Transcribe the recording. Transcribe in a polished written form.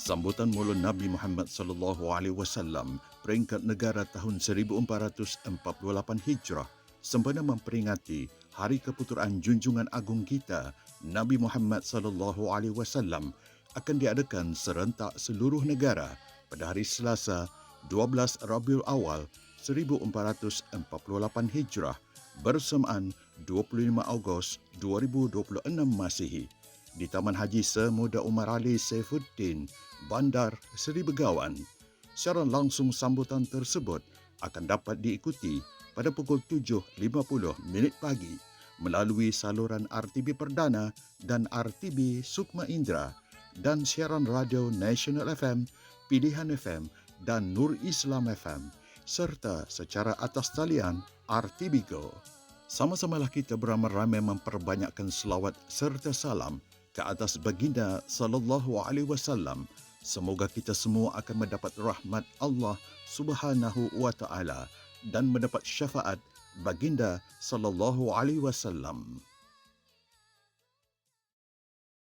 Sambutan mulut Nabi Muhammad sallallahu alaihi wasallam peringkat negara tahun 1448 Hijrah sempena memperingati Hari Keputeraan Junjungan Agung kita Nabi Muhammad sallallahu alaihi wasallam akan diadakan serentak seluruh negara pada hari Selasa 12 Rabiul Awal 1448 Hijrah bersamaan 25 Ogos 2026 Masihi di Taman Haji Semuda Umar Ali Saifuddin, Bandar Seri Begawan. Siaran langsung sambutan tersebut akan dapat diikuti pada pukul 7.50 pagi melalui saluran RTB Perdana dan RTB Sukma Indra dan siaran radio National FM, Pilihan FM dan Nur Islam FM serta secara atas talian RTB Go. Sama-samalah kita beramai-ramai memperbanyakkan selawat serta salam ke atas baginda sallallahu alaihi wasallam. Semoga kita semua akan mendapat rahmat Allah Subhanahu wa taala dan mendapat syafaat baginda sallallahu alaihi wasallam.